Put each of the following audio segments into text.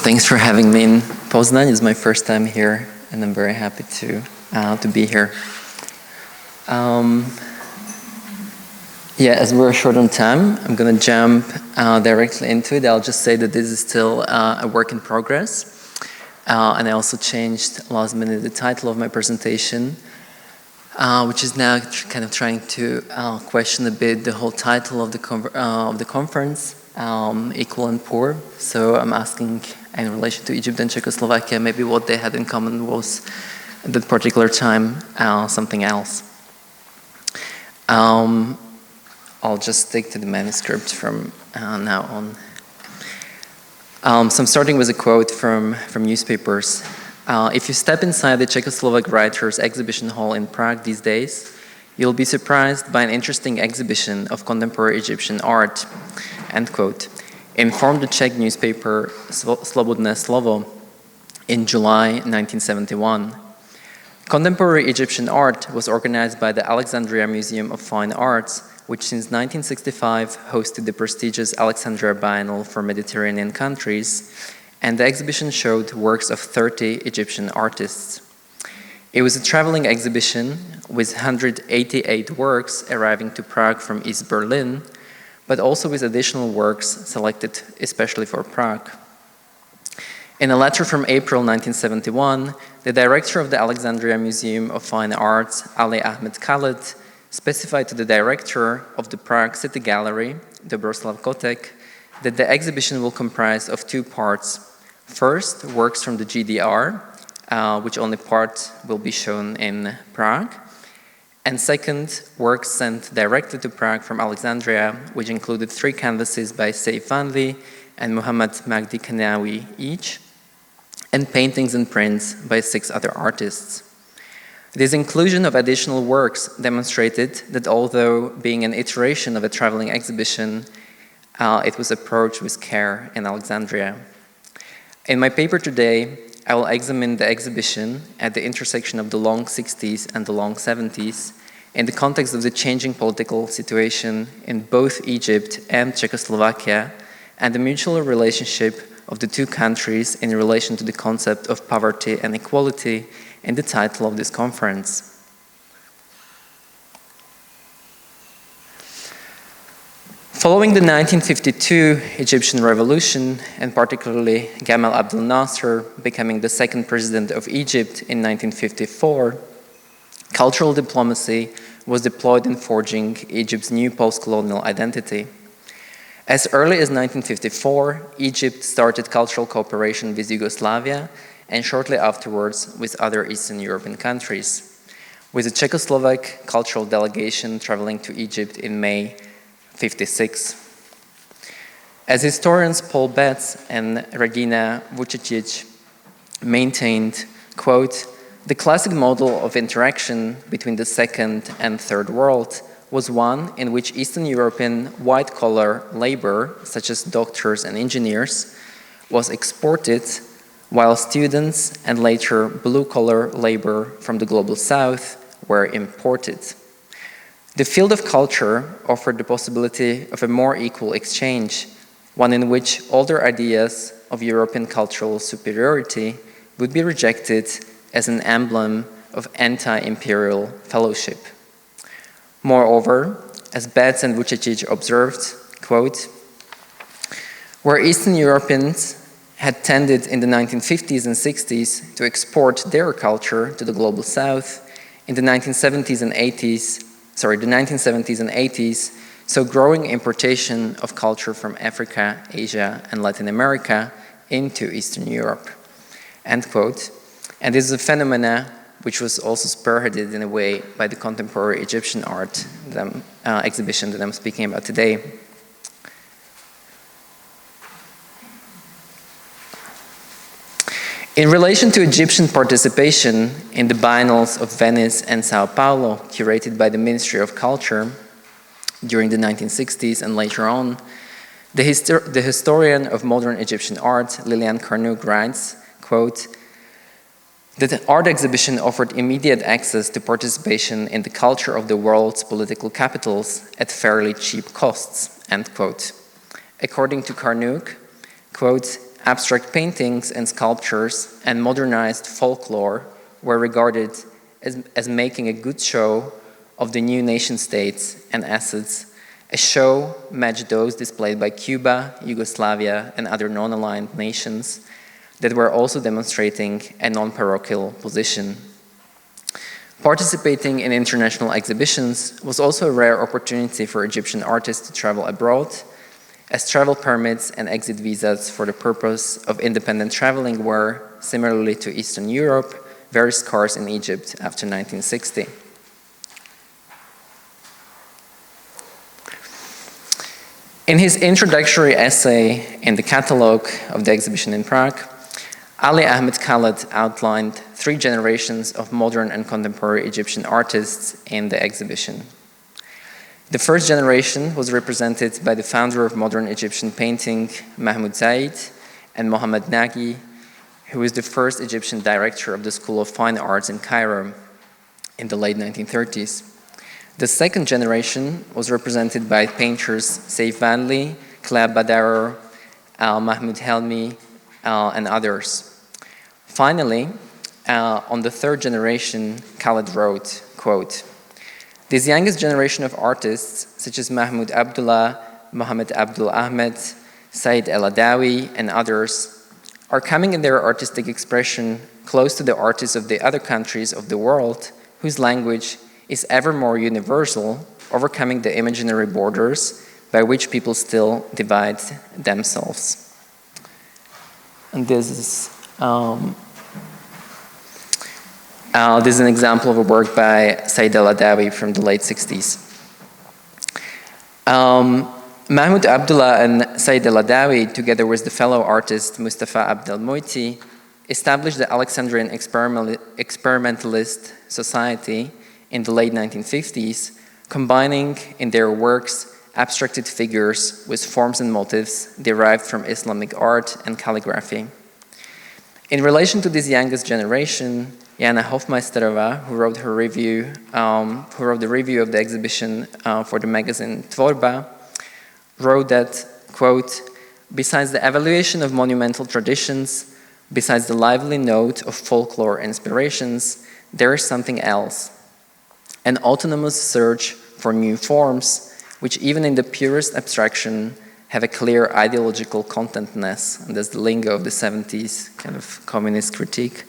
Thanks for having me in Poznań. It's my first time here, and I'm very happy to be here. As we're short on time, I'm going to jump directly into it. I'll just say that this is still a work in progress. And I also changed last minute the title of my presentation, which is now kind of trying to question a bit the whole title of the conference, Equal and Poor. So I'm asking, in relation to Egypt and Czechoslovakia, maybe what they had in common was at that particular time something else. I'll just stick to the manuscript from now on. So I'm starting with a quote from newspapers. If you step inside the Czechoslovak Writers' exhibition hall in Prague these days, you'll be surprised by an interesting exhibition of contemporary Egyptian art, end quote, informed the Czech newspaper Slobodné slovo in July 1971. Contemporary Egyptian art was organized by the Alexandria Museum of Fine Arts, which since 1965 hosted the prestigious Alexandria Biennial for Mediterranean countries, and the exhibition showed works of 30 Egyptian artists. It was a traveling exhibition with 188 works arriving to Prague from East Berlin, but also with additional works selected especially for Prague. In a letter from April 1971, the director of the Alexandria Museum of Fine Arts, Ali Ahmed Khaled, specified to the director of the Prague City Gallery, Dobroslav Kotek, that the exhibition will comprise of two parts. First, works from the GDR, which only part will be shown in Prague. And second, works sent directly to Prague from Alexandria, which included 3 canvases by Saif Vanli and Muhammad Magdi Kanawi each, and paintings and prints by 6 other artists. This inclusion of additional works demonstrated that although being an iteration of a traveling exhibition, it was approached with care in Alexandria. In my paper today, I will examine the exhibition at the intersection of the long 60s and the long 70s in the context of the changing political situation in both Egypt and Czechoslovakia and the mutual relationship of the two countries in relation to the concept of poverty and equality in the title of this conference. Following the 1952 Egyptian revolution, and particularly Gamal Abdel Nasser becoming the second president of Egypt in 1954, cultural diplomacy was deployed in forging Egypt's new post-colonial identity. As early as 1954, Egypt started cultural cooperation with Yugoslavia and shortly afterwards with other Eastern European countries, with a Czechoslovak cultural delegation traveling to Egypt in May 1956. As historians Paul Betts and Regina Vucicic maintained, quote, the classic model of interaction between the second and third world was one in which Eastern European white-collar labor, such as doctors and engineers, was exported, while students and later blue-collar labor from the global south were imported. The field of culture offered the possibility of a more equal exchange, one in which older ideas of European cultural superiority would be rejected as an emblem of anti-imperial fellowship. Moreover, as Betts and Vucicic observed, quote, where Eastern Europeans had tended in the 1950s and 60s to export their culture to the global south, in the 1970s and 80s, so growing importation of culture from Africa, Asia, and Latin America into Eastern Europe, end quote. And this is a phenomena which was also spearheaded in a way by the contemporary Egyptian art exhibition that I'm speaking about today. In relation to Egyptian participation in the biennales of Venice and Sao Paulo, curated by the Ministry of Culture during the 1960s and later on, the historian of modern Egyptian art, Liliane Carnouk, writes, quote, the art exhibition offered immediate access to participation in the culture of the world's political capitals at fairly cheap costs, end quote. According to Carnouk, quote, abstract paintings and sculptures and modernized folklore were regarded as making a good show of the new nation states and assets. A show matched those displayed by Cuba, Yugoslavia, and other non-aligned nations that were also demonstrating a non-parochial position. Participating in international exhibitions was also a rare opportunity for Egyptian artists to travel abroad, as travel permits and exit visas for the purpose of independent traveling were, similarly to Eastern Europe, very scarce in Egypt after 1960. In his introductory essay in the catalogue of the exhibition in Prague, Ali Ahmed Khaled outlined 3 generations of modern and contemporary Egyptian artists in the exhibition. The first generation was represented by the founder of modern Egyptian painting, Mahmoud Said, and Mohamed Nagy, who was the first Egyptian director of the School of Fine Arts in Cairo in the late 1930s. The second generation was represented by painters Saif Vanli, Claire Badaro, Mahmoud Helmi, and others. Finally, on the third generation, Khaled wrote, quote, "This youngest generation of artists, such as Mahmoud Abdullah, Mohamed Abdul Ahmed, Said El Adawi, and others, are coming in their artistic expression close to the artists of the other countries of the world, whose language is ever more universal, overcoming the imaginary borders by which people still divide themselves." And this is an example of a work by Said El Adawi from the late 60s. Mahmoud Abdullah and Said El Adawi, together with the fellow artist Mustafa Abdel Moiti, established the Alexandrian Experimentalist Society in the late 1950s, combining in their works abstracted figures with forms and motifs derived from Islamic art and calligraphy. In relation to this youngest generation, Jana Hofmeisterova, who wrote the review of the exhibition for the magazine Tvorba, wrote that, quote, "Besides the evaluation of monumental traditions, besides the lively note of folklore inspirations, there is something else. An autonomous search for new forms, which even in the purest abstraction have a clear ideological contentness," and that's the lingo of the 70s kind of communist critique.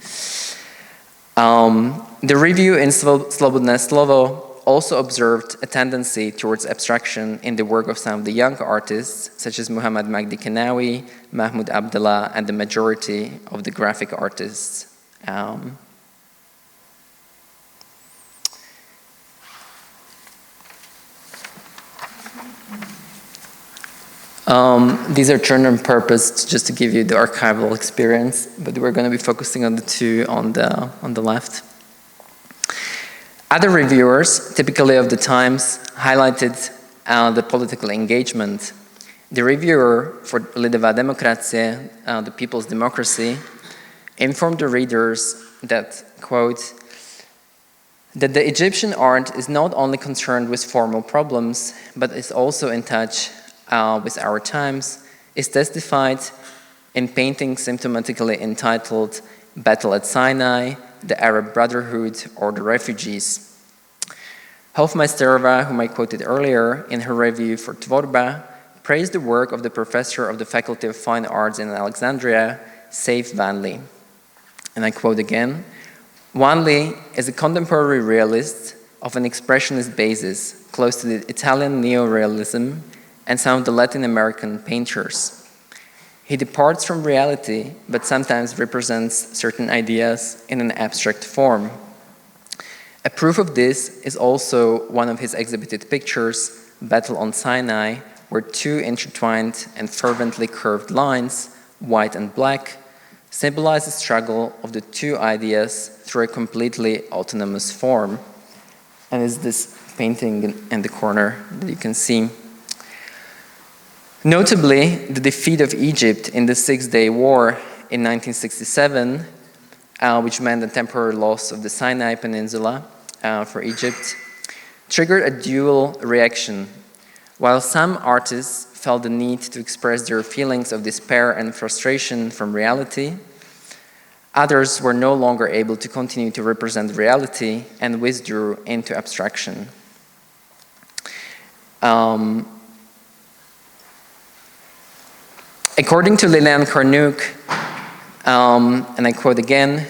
The review in Slobodné Slovo also observed a tendency towards abstraction in the work of some of the young artists, such as Muhammad Magdi Kenawi, Mahmoud Abdullah, and the majority of the graphic artists. These are turned on purpose just to give you the archival experience, but we're going to be focusing on the 2 on the left. Other reviewers, typically of the Times, highlighted the political engagement. The reviewer for Lidová demokracie, the People's Democracy, informed the readers that, quote, "that the Egyptian art is not only concerned with formal problems, but is also in touch with our times, is testified in paintings symptomatically entitled Battle at Sinai, the Arab Brotherhood, or the Refugees." Hofmeisterova, whom I quoted earlier, in her review for Tvorba, praised the work of the professor of the Faculty of Fine Arts in Alexandria, Saif Vanli. And I quote again, "Vanli is a contemporary realist of an expressionist basis, close to the Italian neorealism and some of the Latin American painters. He departs from reality, but sometimes represents certain ideas in an abstract form. A proof of this is also one of his exhibited pictures, Battle on Sinai, where 2 intertwined and fervently curved lines, white and black, symbolize the struggle of the 2 ideas through a completely autonomous form." And it's this painting in the corner that you can see. Notably, the defeat of Egypt in the Six-Day War in 1967, which meant the temporary loss of the Sinai Peninsula for Egypt, triggered a dual reaction. While some artists felt the need to express their feelings of despair and frustration from reality. Others were no longer able to continue to represent reality and withdrew into abstraction. According to Liliane Carnouk, and I quote again,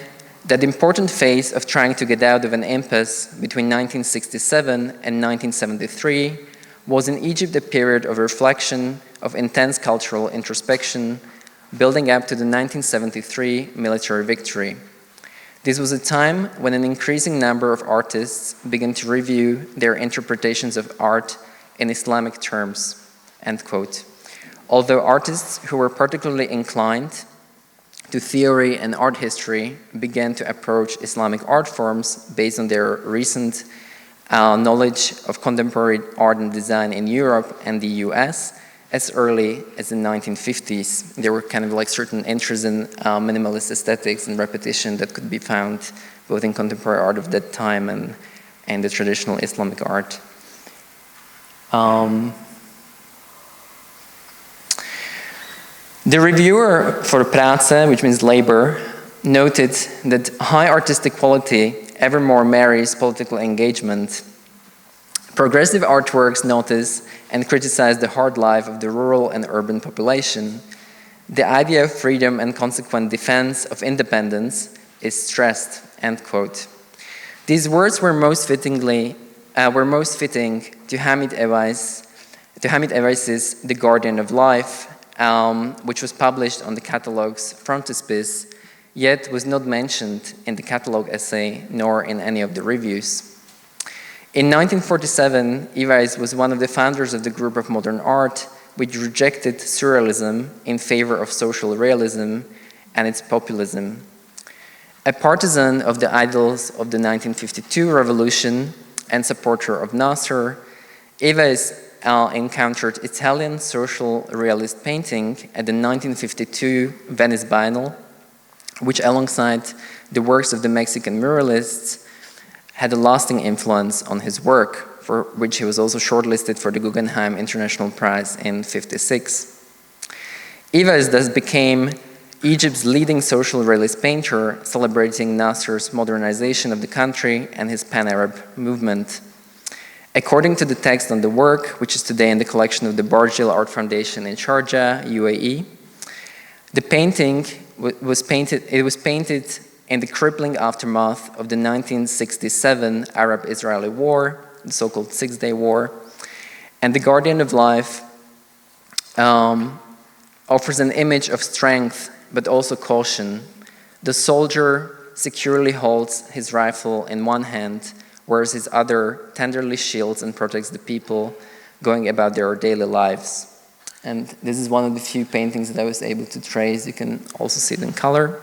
that important phase of trying to get out of an impasse between 1967 and 1973 was in Egypt a period of reflection, of intense cultural introspection, building up to the 1973 military victory. This was a time when an increasing number of artists began to review their interpretations of art in Islamic terms, end quote. Although artists who were particularly inclined to theory and art history began to approach Islamic art forms based on their recent knowledge of contemporary art and design in Europe and the US as early as the 1950s. There were kind of like certain interests in minimalist aesthetics and repetition that could be found both in contemporary art of that time and the traditional Islamic art. The reviewer for Práce, which means labor, noted that high artistic quality ever more marries political engagement. Progressive artworks notice and criticize the hard life of the rural and urban population. The idea of freedom and consequent defense of independence is stressed, end quote. These words were most fitting to Hamid Evais's The Guardian of Life, which was published on the catalog's frontispiece, yet was not mentioned in the catalog essay nor in any of the reviews. In 1947, Evais was one of the founders of the group of modern art, which rejected surrealism in favor of social realism and its populism. A partisan of the ideals of the 1952 revolution and supporter of Nasser, Evais encountered Italian social realist painting at the 1952 Venice Biennale, which alongside the works of the Mexican muralists had a lasting influence on his work, for which he was also shortlisted for the Guggenheim International Prize in '56. Evais thus became Egypt's leading social realist painter, celebrating Nasser's modernization of the country and his pan-Arab movement. According to the text on the work, which is today in the collection of the Barjil Art Foundation in Sharjah, UAE, the painting was painted in the crippling aftermath of the 1967 Arab-Israeli War, the so-called Six-Day War, and The Guardian of Life offers an image of strength but also caution. The soldier securely holds his rifle in one hand, whereas his other tenderly shields and protects the people going about their daily lives. And this is one of the few paintings that I was able to trace. You can also see it in color.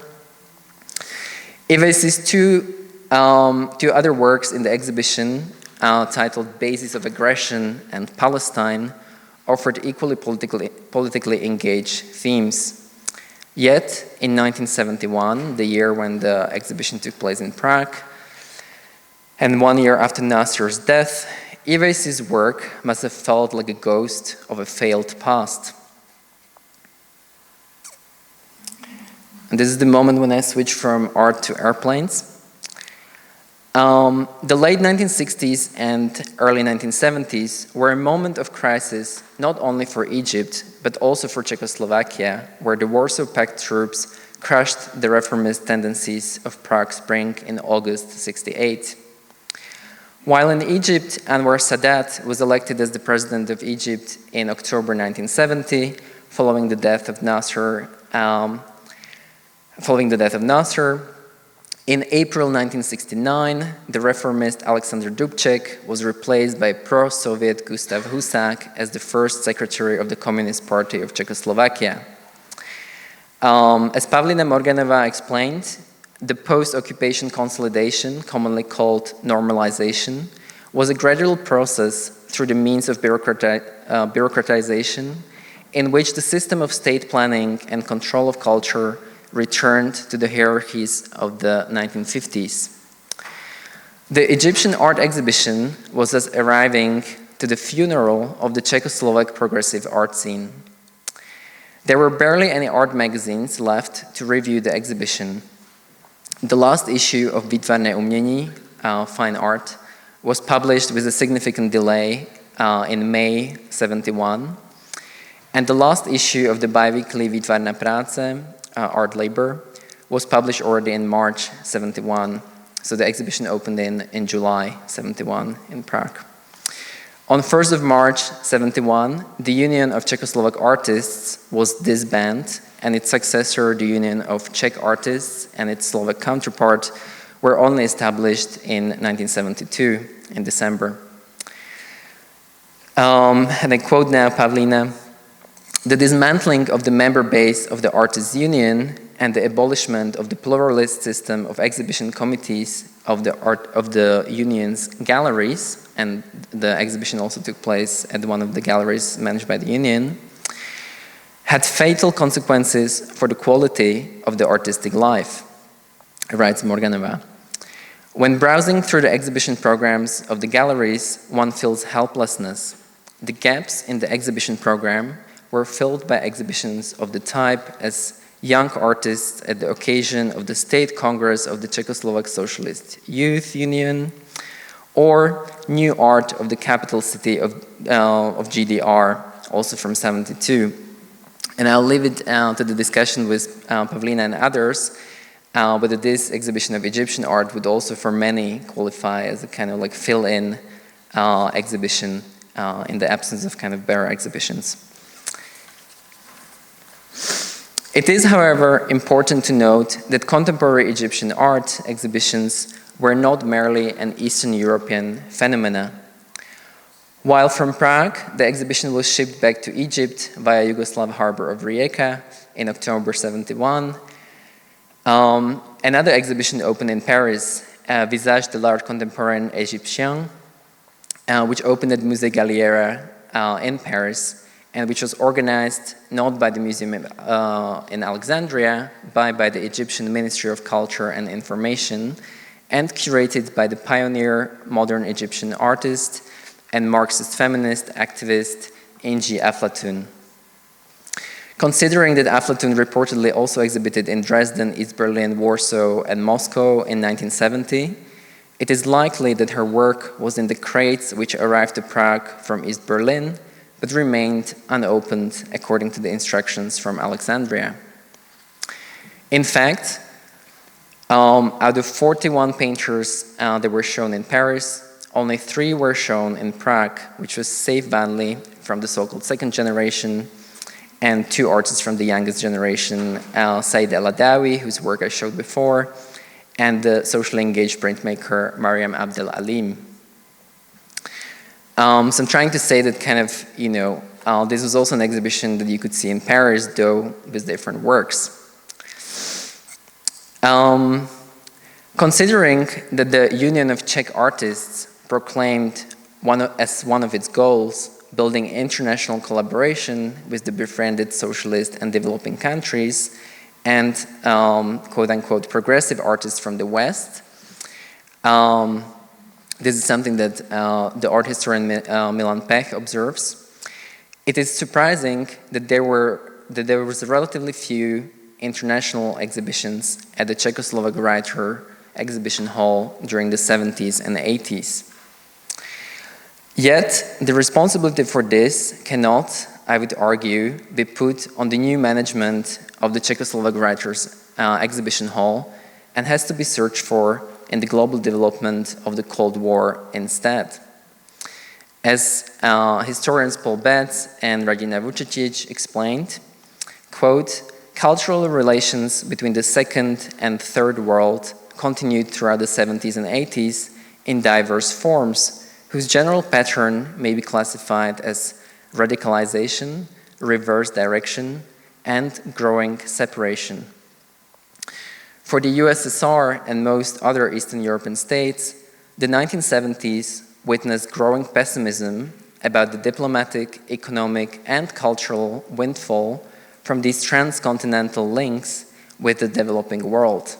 Evais's two other works in the exhibition, titled Basis of Aggression and Palestine, offered equally politically engaged themes. Yet, in 1971, the year when the exhibition took place in Prague, and 1 year after Nasser's death, Evais's work must have felt like a ghost of a failed past. And this is the moment when I switch from art to airplanes. The late 1960s and early 1970s were a moment of crisis not only for Egypt, but also for Czechoslovakia, where the Warsaw Pact troops crushed the reformist tendencies of Prague Spring in August '68. While in Egypt, Anwar Sadat was elected as the president of Egypt in October 1970, following the death of Nasser. In April 1969, the reformist Alexander Dubček was replaced by pro-Soviet Gustav Husak as the first secretary of the Communist Party of Czechoslovakia. As Pavlina Morganova explained, the post-occupation consolidation, commonly called normalization, was a gradual process through the means of bureaucratization in which the system of state planning and control of culture returned to the hierarchies of the 1950s. The Egyptian art exhibition was thus arriving to the funeral of the Czechoslovak progressive art scene. There were barely any art magazines left to review the exhibition. The last issue of Výtvarné umění, Fine Art, was published with a significant delay in May 71, and the last issue of the biweekly Výtvarná práce, Art Labor, was published already in March 71, so the exhibition opened in July 71 in Prague. On 1st of March 71, the Union of Czechoslovak Artists was disbanded, and its successor, the Union of Czech Artists, and its Slovak counterpart were only established in 1972, in December. And I quote now Pavlína: "The dismantling of the member base of the Artists' Union and the abolishment of the pluralist system of exhibition committees of the union's galleries," and the exhibition also took place at one of the galleries managed by the union, "had fatal consequences for the quality of the artistic life," writes Morganova. "When browsing through the exhibition programs of the galleries, one feels helplessness. The gaps in the exhibition program were filled by exhibitions of the type as Young Artists at the occasion of the State Congress of the Czechoslovak Socialist Youth Union, or New Art of the Capital City of GDR, also from 72. And I'll leave it to the discussion with Pavlína and others, whether this exhibition of Egyptian art would also for many qualify as a kind of like fill-in exhibition in the absence of kind of bare exhibitions. It is, however, important to note that contemporary Egyptian art exhibitions were not merely an Eastern European phenomena. While from Prague, the exhibition was shipped back to Egypt via Yugoslav harbor of Rijeka in October 71. Another exhibition opened in Paris, Visage de l'art contemporain égyptien, which opened at Musée Galliera in Paris, and which was organized not by the museum in Alexandria, but by the Egyptian Ministry of Culture and Information, and curated by the pioneer modern Egyptian artist and Marxist feminist activist Ingi Aflatun. Considering that Aflatun reportedly also exhibited in Dresden, East Berlin, Warsaw, and Moscow in 1970, it is likely that her work was in the crates which arrived to Prague from East Berlin, but remained unopened according to the instructions from Alexandria. In fact, out of 41 painters that were shown in Paris, only 3 were shown in Prague, which was Saif Vanli from the so-called second generation, and 2 artists from the youngest generation, Said El Adawi, whose work I showed before, and the socially engaged printmaker Mariam Abdel Alim. So I'm trying to say that kind of, this was also an exhibition that you could see in Paris, though with different works. Considering that the Union of Czech Artists proclaimed as one of its goals building international collaboration with the befriended socialist and developing countries and quote-unquote progressive artists from the West, this is something that the art historian Milan Pech observes. It is surprising that there was relatively few international exhibitions at the Czechoslovak Writer Exhibition Hall during the 70s and 80s. Yet, the responsibility for this cannot, I would argue, be put on the new management of the Czechoslovak Writers Exhibition Hall and has to be searched for in the global development of the Cold War instead. As historians Paul Betts and Radina Vucetic explained, quote, cultural relations between the Second and Third World continued throughout the 70s and 80s in diverse forms, whose general pattern may be classified as radicalization, reverse direction, and growing separation. For the USSR and most other Eastern European states, the 1970s witnessed growing pessimism about the diplomatic, economic, and cultural windfall from these transcontinental links with the developing world,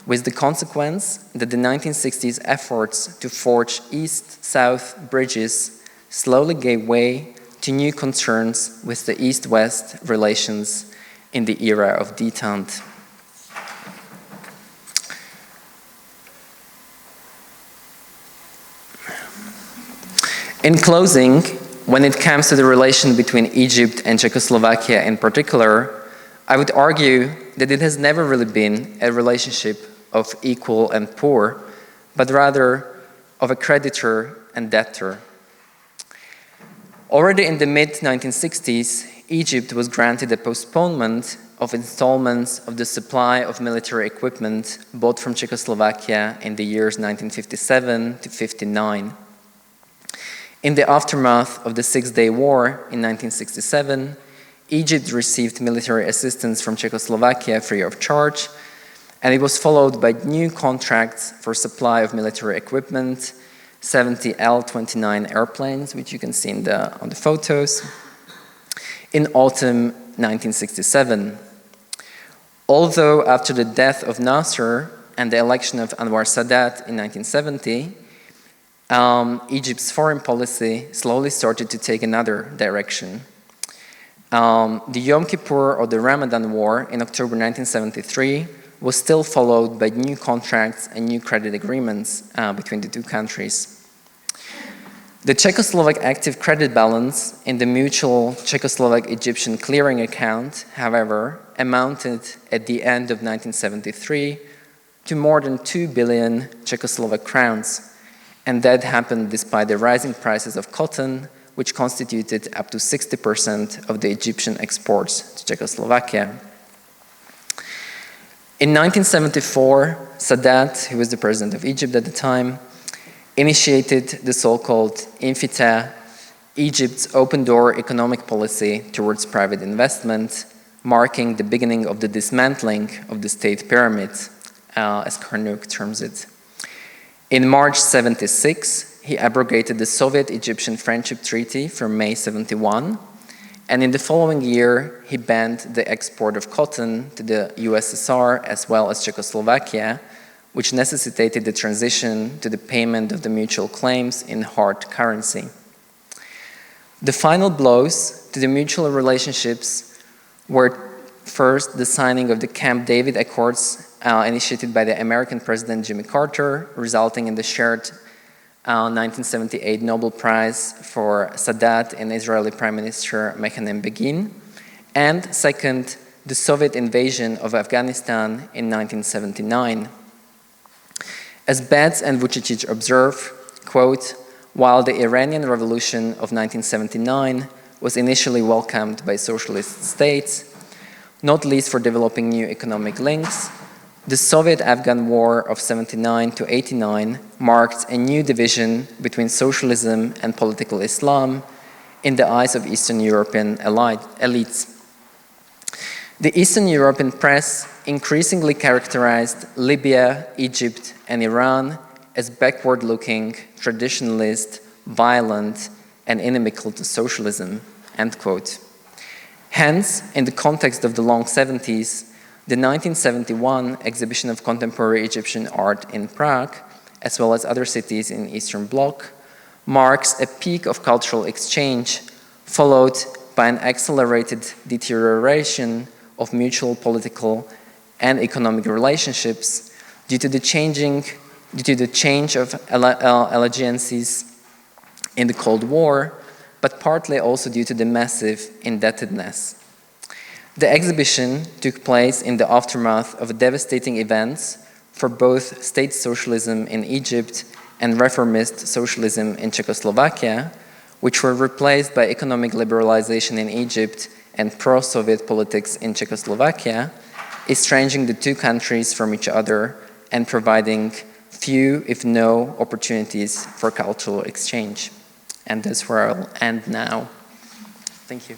with the consequence that the 1960s efforts to forge East-South bridges slowly gave way to new concerns with the East-West relations in the era of detente. In closing, when it comes to the relation between Egypt and Czechoslovakia in particular, I would argue that it has never really been a relationship of equal and poor, but rather of a creditor and debtor. Already in the mid-1960s, Egypt was granted a postponement of installments of the supply of military equipment bought from Czechoslovakia in the years 1957 to 59. In the aftermath of the Six-Day War in 1967, Egypt received military assistance from Czechoslovakia free of charge, and it was followed by new contracts for supply of military equipment, 70 L-29 airplanes, which you can see on the photos, in autumn 1967. Although after the death of Nasser and the election of Anwar Sadat in 1970, Egypt's foreign policy slowly started to take another direction. The Yom Kippur or the Ramadan War in October 1973 was still followed by new contracts and new credit agreements between the two countries. The Czechoslovak active credit balance in the mutual Czechoslovak-Egyptian clearing account, however, amounted at the end of 1973 to more than 2 billion Czechoslovak crowns, and that happened despite the rising prices of cotton, which constituted up to 60% of the Egyptian exports to Czechoslovakia. In 1974, Sadat, who was the president of Egypt at the time, initiated the so-called Infita, Egypt's open-door economic policy towards private investment, marking the beginning of the dismantling of the state pyramid, as Carnot terms it. In March 1976, he abrogated the Soviet-Egyptian Friendship Treaty from May 1971, and in the following year, he banned the export of cotton to the USSR as well as Czechoslovakia, which necessitated the transition to the payment of the mutual claims in hard currency. The final blows to the mutual relationships were first the signing of the Camp David Accords initiated by the American President Jimmy Carter, resulting in the shared 1978 Nobel Prize for Sadat and Israeli Prime Minister Menachem Begin, and second, the Soviet invasion of Afghanistan in 1979. As Betz and Vučičić observe, quote, while the Iranian Revolution of 1979 was initially welcomed by socialist states, not least for developing new economic links, the Soviet-Afghan War of 79 to 89 marked a new division between socialism and political Islam in the eyes of Eastern European elites. The Eastern European press increasingly characterized Libya, Egypt, and Iran as backward-looking, traditionalist, violent, and inimical to socialism, end quote. Hence, in the context of the long 70s, the 1971 exhibition of contemporary Egyptian art in Prague, as well as other cities in Eastern Bloc, marks a peak of cultural exchange, followed by an accelerated deterioration of mutual political and economic relationships due to the change of allegiances in the Cold War, but partly also due to the massive indebtedness. The exhibition took place in the aftermath of devastating events for both state socialism in Egypt and reformist socialism in Czechoslovakia, which were replaced by economic liberalization in Egypt and pro-Soviet politics in Czechoslovakia, estranging the two countries from each other and providing few, if no, opportunities for cultural exchange. And that's where I'll end now. Thank you.